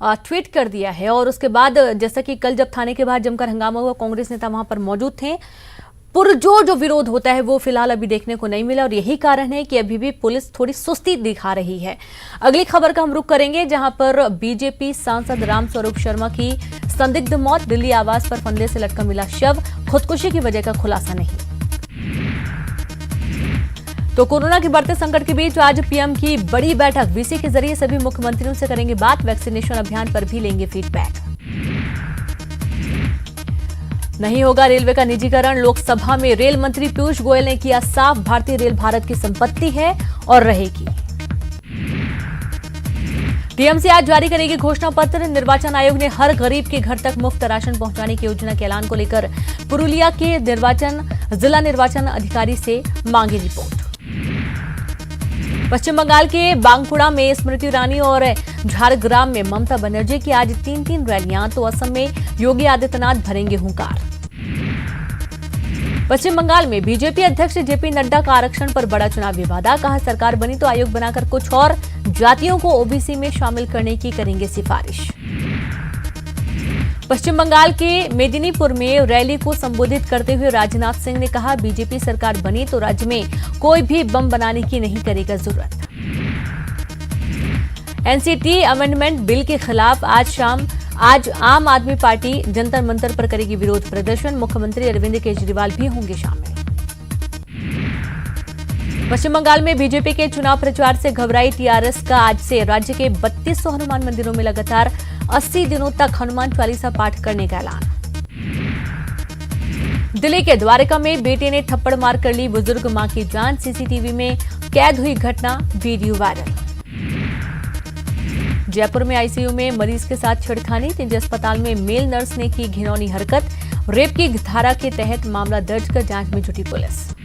Tweet कर दिया है। और उसके बाद जैसा कि कल जब थाने के बाहर जमकर हंगामा हुआ, कांग्रेस नेता वहां पर मौजूद थे। पुरजोर जो विरोध होता है वो फिलहाल अभी देखने को नहीं मिला और यही कारण है कि अभी भी पुलिस थोड़ी सुस्ती दिखा रही है। अगली खबर का हम रुख करेंगे, जहां पर बीजेपी सांसद रामस्वरूप शर्मा की संदिग्ध मौत, दिल्ली आवास पर फंदे से लटका मिला शव, खुदकुशी की वजह का खुलासा नहीं। तो कोरोना के बढ़ते संकट के बीच आज पीएम की बड़ी बैठक, वीसी के जरिए सभी मुख्यमंत्रियों से करेंगे बात, वैक्सीनेशन अभियान पर भी लेंगे फीडबैक। नहीं होगा रेलवे का निजीकरण, लोकसभा में रेल मंत्री पीयूष गोयल ने किया साफ, भारतीय रेल भारत की संपत्ति है और रहेगी। टीएमसी आज जारी करेगी घोषणा पत्र, निर्वाचन आयोग ने हर गरीब के घर तक मुफ्त राशन पहुंचाने की योजना के ऐलान को लेकर पुरुलिया के जिला निर्वाचन अधिकारी से मांगी रिपोर्ट। पश्चिम बंगाल के बांकुड़ा में स्मृति ईरानी और झारग्राम में ममता बनर्जी की आज 3 रैलियां, तो असम में योगी आदित्यनाथ भरेंगे हुंकार। पश्चिम बंगाल में बीजेपी अध्यक्ष जेपी नड्डा का आरक्षण पर बड़ा चुनावी वादा, कहा सरकार बनी तो आयोग बनाकर कुछ और जातियों को ओबीसी में शामिल करने की करेंगे सिफारिश। पश्चिम बंगाल के मेदिनीपुर में रैली को संबोधित करते हुए राजनाथ सिंह ने कहा, बीजेपी सरकार बनी तो राज्य में कोई भी बम बनाने की नहीं करेगा जरूरत। एनसीटी अमेंडमेंट बिल के खिलाफ आज आम आदमी पार्टी जंतर मंतर पर करेगी विरोध प्रदर्शन, मुख्यमंत्री अरविंद केजरीवाल भी होंगे शामिल। पश्चिम बंगाल में बीजेपी के चुनाव प्रचार से घबराई टीआरएस का आज से राज्य के 3200 हनुमान मंदिरों में लगातार 80 दिनों तक हनुमान चालीसा पाठ करने का ऐलान। दिल्ली के द्वारका में बेटे ने थप्पड़ मार कर ली बुजुर्ग मां की जान, सीसीटीवी में कैद हुई घटना, वीडियो वायरल। जयपुर में आईसीयू में मरीज के साथ छेड़खानी, निजी अस्पताल में मेल नर्स ने की घिनौनी हरकत, रेप की धारा के तहत मामला दर्ज कर जांच में जुटी पुलिस।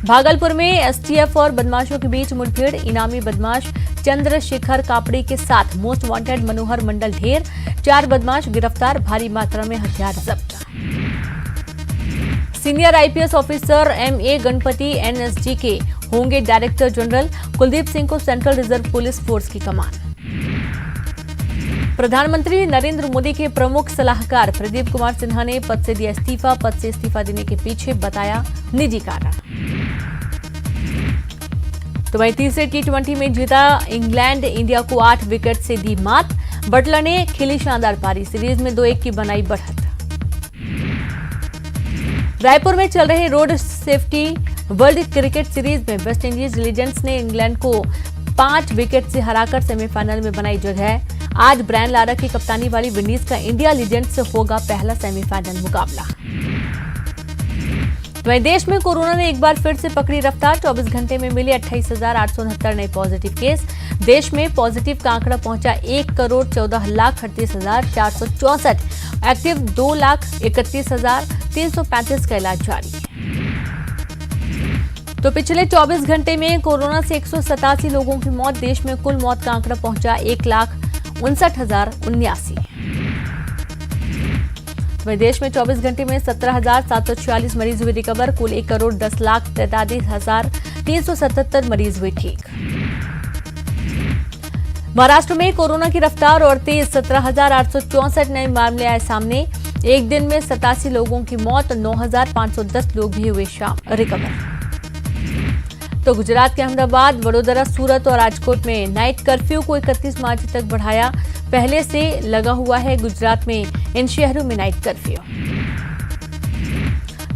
भागलपुर में एसटीएफ और बदमाशों के बीच मुठभेड़, इनामी बदमाश चंद्रशेखर कापड़ी के साथ मोस्ट वांटेड मनोहर मंडल ढेर, 4 बदमाश गिरफ्तार, भारी मात्रा में हथियार जब्त। Senior IPS officer MA Ganpati NSG के होंगे डायरेक्टर जनरल, कुलदीप सिंह को सेंट्रल रिजर्व पुलिस फोर्स की कमान। प्रधानमंत्री नरेंद्र मोदी के प्रमुख सलाहकार प्रदीप कुमार सिन्हा ने पद से दिया इस्तीफा, पद से इस्तीफा देने के पीछे बताया निजी कारण। तो वहीं तीसरे टी20 में जीता इंग्लैंड, इंडिया को 8 विकेट से दी मात, बटलर ने खेली शानदार पारी, सीरीज में 2-1 की बनाई बढ़त। रायपुर में चल रहे road safety world cricket series में वेस्टइंडीज लीजेंड्स ने इंग्लैंड को 5 विकेट से हराकर सेमीफाइनल में बनाई जगह। आज ब्रायन लारा की कप्तानी वाली विंडीज का इंडिया लीजेंड्स से होगा पहला सेमीफाइनल मुकाबला। वहीं देश में कोरोना ने एक बार फिर से पकड़ी रफ्तार, 24 घंटे में मिले 28,869 नए पॉजिटिव केस। देश में पॉजिटिव का आंकड़ा पहुंचा 1,14,38,464, एक्टिव 2,31,335 का इलाज जारी। तो पिछले 24 घंटे में कोरोना से 187 लोगों की मौत, देश में कुल मौत का आंकड़ा पहुंचा 1,59,079। वहीं देश में 24 घंटे में 17,746 मरीज हुए रिकवर, कुल 1,10,43,377 मरीज हुए ठीक। महाराष्ट्र में कोरोना की रफ्तार और तेज, 17,864 नए मामले आए सामने, एक दिन में 87 लोगों की मौत, 9,510 लोग भी हुए रिकवर। तो गुजरात के अहमदाबाद, वडोदरा, सूरत और राजकोट में नाइट कर्फ्यू को 31 मार्च तक बढ़ाया, पहले से लगा हुआ है गुजरात में इन शहरों में नाइट कर्फ्यू।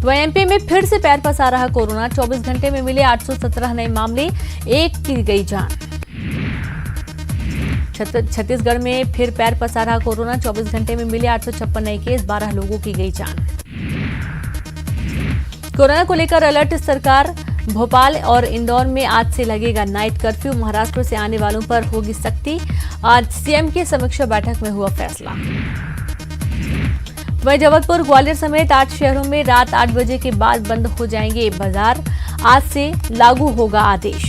तो एमपी में फिर से पैर पसार रहा कोरोना, 24 घंटे में मिले 817 नए मामले, 1 की गई जान। छत्तीसगढ़ में फिर पैर पसार रहा कोरोना, 24 घंटे में मिले 856 नए केस, 12 लोगों की गई जान। कोरोना को लेकर अलर्ट सरकार, भोपाल और इंदौर में आज से लगेगा नाइट कर्फ्यू, महाराष्ट्र से आने वालों पर होगी सख्ती, आज सीएम की समीक्षा बैठक में हुआ फैसला। वहीं जबलपुर, ग्वालियर समेत 8 शहरों में रात 8 बजे के बाद बंद हो जाएंगे बाजार, आज से लागू होगा आदेश।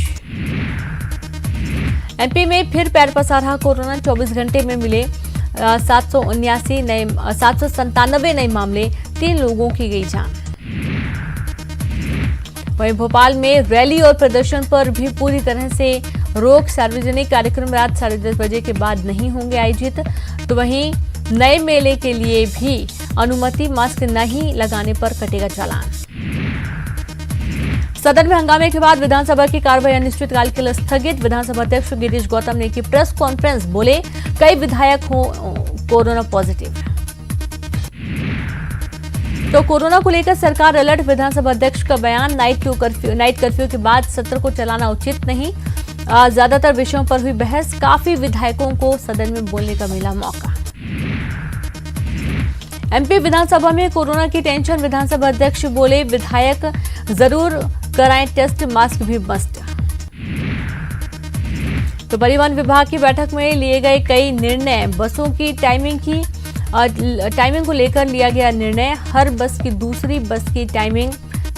एमपी में फिर पैर पसार रहा कोरोना, 24 घंटे में मिले 797 नए मामले, 3 लोगों की गई जान। वहीं भोपाल में रैली और प्रदर्शन पर भी पूरी तरह से रोक, सार्वजनिक कार्यक्रम रात 10:30 बजे के बाद नहीं होंगे आयोजित। तो वहीं नए मेले के लिए भी अनुमति, मास्क नहीं लगाने पर कटेगा चालान। सदन में हंगामे के बाद विधानसभा की कार्रवाई अनिश्चितकाल के लिए स्थगित। विधानसभा अध्यक्ष गिरीश गौतम ने की प्रेस कॉन्फ्रेंस, बोले कई विधायक हो कोरोना पॉजिटिव। तो कोरोना को लेकर सरकार अलर्ट, विधानसभा अध्यक्ष का बयान, नाइट कर्फ्यू के बाद सत्र को चलाना उचित नहीं। ज्यादातर विषयों पर हुई बहस, काफी विधायकों को सदन में बोलने का मिला मौका। एमपी विधानसभा में कोरोना की टेंशन, विधानसभा अध्यक्ष बोले विधायक जरूर कराएं टेस्ट, मास्क भी मस्ट। तो परिवहन विभाग की बैठक में लिए गए कई निर्णय, बसों की टाइमिंग को लेकर लिया गया निर्णय। हर बस की दूसरी बस की टाइमिंग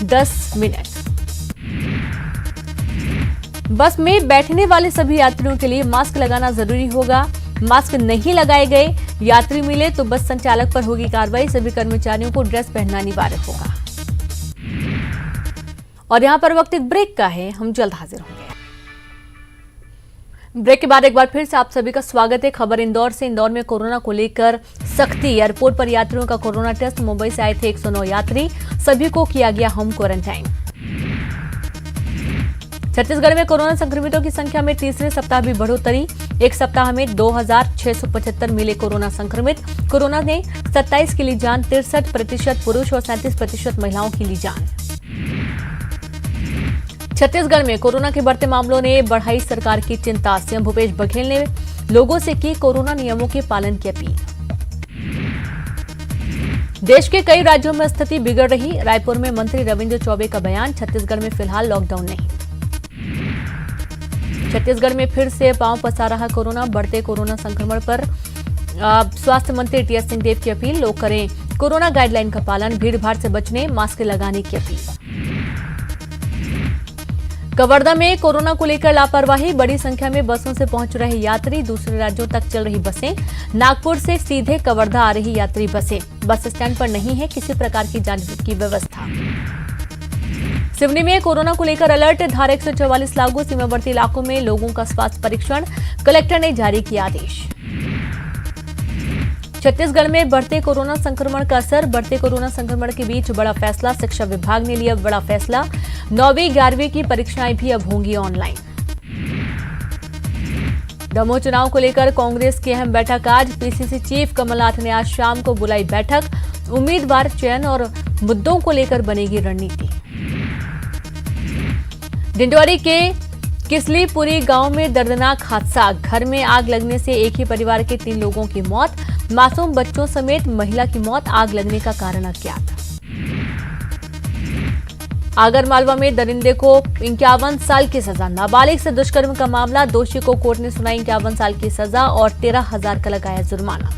10 मिनट। बस में बैठने वाले सभी यात्रियों के लिए मास्क लगाना जरूरी होगा। मास्क नहीं लगाए गए यात्री मिले तो बस संचालक पर होगी कार्रवाई। सभी कर्मचारियों को ड्रेस पहनना अनिवार्य होगा। और यहां पर वक्त एक ब्रेक का है, हम जल्द हाजिर होंगे। ब्रेक के बाद एक बार फिर से आप सभी का स्वागत है। खबर इंदौर से। इंदौर में कोरोना को लेकर सख्ती, एयरपोर्ट पर यात्रियों का कोरोना टेस्ट। मुंबई से आए थे 109 यात्री, सभी को किया गया होम क्वारंटाइन। छत्तीसगढ़ में कोरोना संक्रमितों की संख्या में तीसरे सप्ताह भी बढ़ोतरी। एक सप्ताह में 2675 मिले कोरोना संक्रमित। कोरोना ने 27 की ली जान, 63% पुरुष और 37% महिलाओं की ली जान। छत्तीसगढ़ में कोरोना के बढ़ते मामलों ने बढ़ाई सरकार की चिंता। सीएम भूपेश बघेल ने लोगों से की कोरोना नियमों के पालन की अपील। देश के कई राज्यों में स्थिति बिगड़ रही, रायपुर में मंत्री रविंद्र चौबे का बयान। छत्तीसगढ़ में फिलहाल लॉकडाउन नहीं। छत्तीसगढ़ में फिर से पांव पसार रहा कोरोना। बढ़ते कोरोना संक्रमण पर स्वास्थ्य मंत्री टीएस सिंहदेव की अपील। लोग करें कोरोना गाइडलाइन का पालन, भीड़भाड़ से बचने, मास्क लगाने की अपील। कवर्धा में कोरोना को लेकर लापरवाही, बड़ी संख्या में बसों से पहुंच रहे यात्री। दूसरे राज्यों तक चल रही बसें। नागपुर से सीधे कवर्धा आ रही यात्री बसें। बस स्टैंड पर नहीं है किसी प्रकार की जांच की व्यवस्था। सिवनी में कोरोना को लेकर अलर्ट, धारा 144 लागू। सीमावर्ती इलाकों में लोगों का स्वास्थ्य परीक्षण, कलेक्टर ने जारी किया आदेश। छत्तीसगढ़ में बढ़ते कोरोना संक्रमण का असर, बढ़ते कोरोना संक्रमण के बीच बड़ा फैसला। शिक्षा विभाग ने लिया बड़ा फैसला, 9वीं 11वीं की परीक्षाएं भी अब होंगी ऑनलाइन। दमोह चुनाव को लेकर कांग्रेस की अहम बैठक आज। पीसीसी चीफ कमलनाथ ने आज शाम को बुलाई बैठक। उम्मीदवार चयन और मुद्दों को लेकर बनेगी रणनीति। डिंडौरी के किसलीपुरी गांव में दर्दनाक हादसा, घर में आग लगने से एक ही परिवार के 3 लोगों की मौत। मासूम बच्चों समेत महिला की मौत, आग लगने का कारण अज्ञात। आगरमालवा में दरिंदे को 51 साल की सजा, नाबालिग से दुष्कर्म का मामला। दोषी को कोर्ट ने सुनाई 51 साल की सजा और 13,000 का लगाया जुर्माना।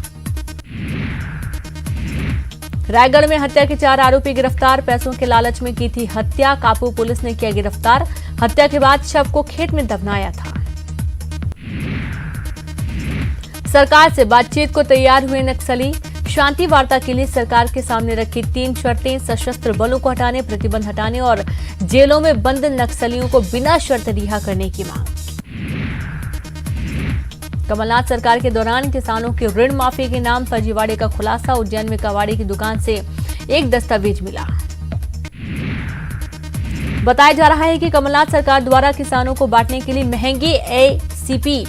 रायगढ़ में हत्या के 4 आरोपी गिरफ्तार, पैसों के लालच में की थी हत्या। कापू पुलिस ने किया गिरफ्तार, हत्या के बाद शव को खेत में दफनाया था। सरकार से बातचीत को तैयार हुए नक्सली, शांति वार्ता के लिए सरकार के सामने रखी 3 शर्तें। सशस्त्र बलों को हटाने, प्रतिबंध हटाने और जेलों में बंद नक्सलियों को बिना शर्त रिहा करने की मांग। कमलनाथ सरकार के दौरान किसानों के ऋण माफी के नाम फर्जीवाड़े का खुलासा। उज्जैन में कबाड़ी की दुकान से एक दस्तावेज मिला। बताया जा रहा है कि कमलनाथ सरकार द्वारा किसानों को बांटने के लिए महंगी एसीपी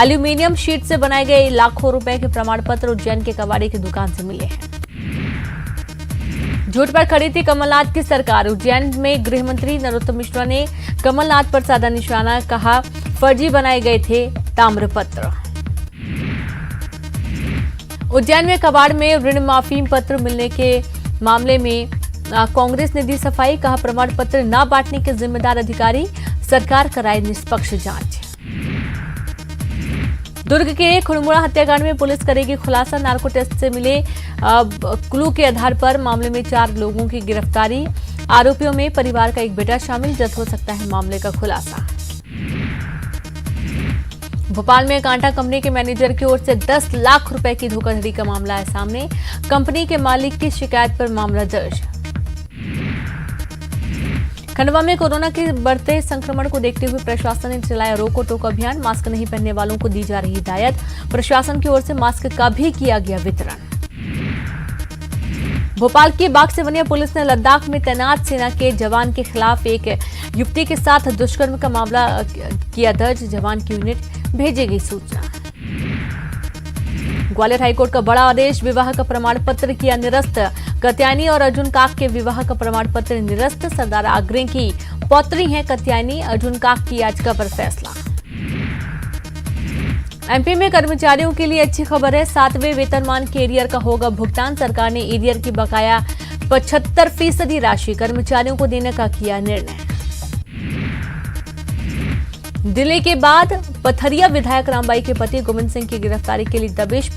एल्यूमिनियम शीट से बनाए गए लाखों रुपए के प्रमाण पत्र उज्जैन के कबाड़ी की दुकान से मिले हैं। झूठ पर खड़ी थी कमलनाथ की सरकार। उज्जैन में गृह मंत्री नरोत्तम मिश्रा ने कमलनाथ पर साधा निशाना, कहा फर्जी बनाए गए थे ताम्रपत्र। उज्जैन में कबाड़ में ऋण माफी पत्र मिलने के मामले में कांग्रेस ने दी सफाई, कहा प्रमाण पत्र न बांटने के जिम्मेदार अधिकारी, सरकार कराए निष्पक्ष जांच। दुर्ग के खुड़मुड़ा हत्याकांड में पुलिस करेगी खुलासा, नार्को टेस्ट से मिले क्लू के आधार पर मामले में 4 लोगों की गिरफ्तारी। आरोपियों में परिवार का एक बेटा शामिल, जल्द हो सकता है मामले का खुलासा। भोपाल में कांटा कंपनी के मैनेजर की ओर से 10 लाख रुपए की धोखाधड़ी का मामला है सामने। कंपनी के मालिक की शिकायत पर मामला दर्ज। खंडवा में कोरोना के बढ़ते संक्रमण को देखते हुए प्रशासन ने चलाया रोको टोको अभियान। मास्क नहीं पहनने वालों को दी जा रही हिदायत। प्रशासन की ओर से मास्क का भी किया गया वितरण। भोपाल की बाग सिवनिया पुलिस ने लद्दाख में तैनात सेना के जवान के खिलाफ एक युवती के साथ दुष्कर्म का मामला किया दर्ज। जवान की यूनिट भेजेगी सूचना। ग्वालियर हाईकोर्ट का बड़ा आदेश। विवाह का प्रमाण पत्र किया निरस्त। कत्यायनी और अर्जुन काक के विवाह का प्रमाण पत्र निरस्त। सरदार आग्रे की पौत्री हैं कत्यायनी। अर्जुन काक की याचिका पर फैसला। एमपी में कर्मचारियों के लिए अच्छी खबर है। 7वें वेतनमान के एरियर का होगा भुगतान। सरकार ने एरियर की बकाया 75% राशि कर्मचारियों को देने का किया निर्णय। दिल्ली के बाद पथरिया विधायक रामबाई के पति गोविंद सिंह की गिरफ्तारी के लिए दबिश।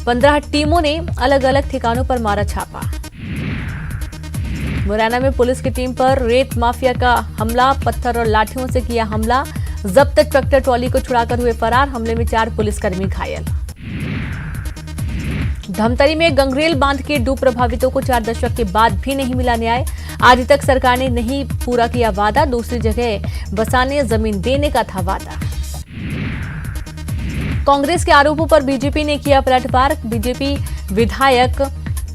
15 टीमों ने अलग अलग ठिकानों पर मारा छापा। मुरैना में पुलिस की टीम पर रेत माफिया का हमला। पत्थर और लाठियों से किया हमला। जब्त ट्रैक्टर ट्रॉली को छुड़ाकर हुए फरार। हमले में 4 पुलिसकर्मी घायल। धमतरी में गंगरेल बांध के डूब प्रभावितों को 4 दशक के बाद भी नहीं मिला न्याय। आज तक सरकार ने नहीं पूरा किया वादा। दूसरी जगह बसाने जमीन देने का था वादा। कांग्रेस के आरोपों पर बीजेपी ने किया पलटवार। बीजेपी विधायक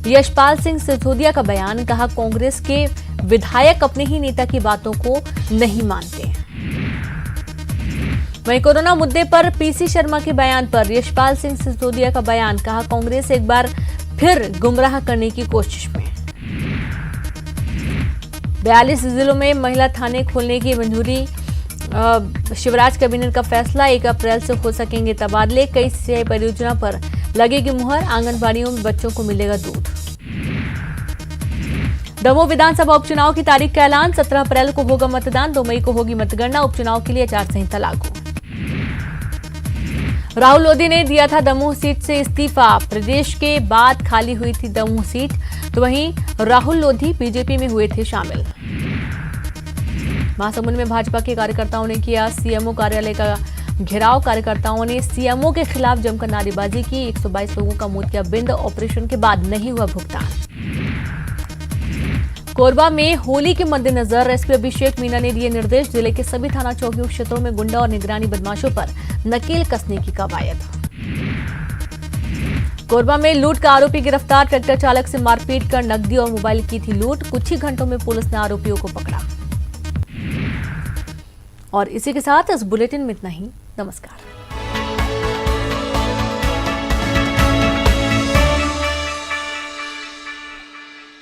यशपाल सिंह सिसोदिया का बयान। कहा कांग्रेस के विधायक अपने ही नेता की बातों को नहीं मानते। वहीं कोरोना मुद्दे पर पीसी शर्मा के बयान पर यशपाल सिंह सिसोदिया का बयान। कहा कांग्रेस एक बार फिर गुमराह करने की कोशिश में। 42 जिलों में महिला थाने खोलने की मंजूरी। शिवराज कैबिनेट का फैसला। 1 अप्रैल से हो सकेंगे तबादले। कई सिंचाई परियोजना पर लगेगी मुहर। आंगनबाड़ियों में बच्चों को मिलेगा दूध। दमोह विधानसभा उपचुनाव की तारीख का ऐलान। 17 अप्रैल को होगा मतदान। 2 मई को होगी मतगणना। उपचुनाव के लिए आचार संहिता लागू। राहुल लोधी ने दिया था दमोह सीट से इस्तीफा। प्रदेश के बाद खाली हुई थी दमोह सीट। तो वहीं राहुल लोधी बीजेपी में हुए थे शामिल। महासमुंद में भाजपा के कार्यकर्ताओं ने किया सीएमओ कार्यालय का घेराव। कार्यकर्ताओं ने सीएमओ के खिलाफ जमकर नारेबाजी की। 122 लोगों का मौत किया बिंद। ऑपरेशन के बाद नहीं हुआ भुगतान। कोरबा में होली के मद्देनजर एसपी अभिषेक मीना ने दिए निर्देश। जिले के सभी थाना चौकियों क्षेत्रों में गुंडा और निगरानी बदमाशों पर नकेल कसने की कवायद। कोरबा में लूट का आरोपी गिरफ्तार। ट्रैक्टर चालक से मारपीट कर नकदी और मोबाइल की थी लूट। कुछ ही घंटों में पुलिस ने आरोपियों को पकड़ा। और इसी के साथ इस बुलेटिन में इतना ही। नमस्कार।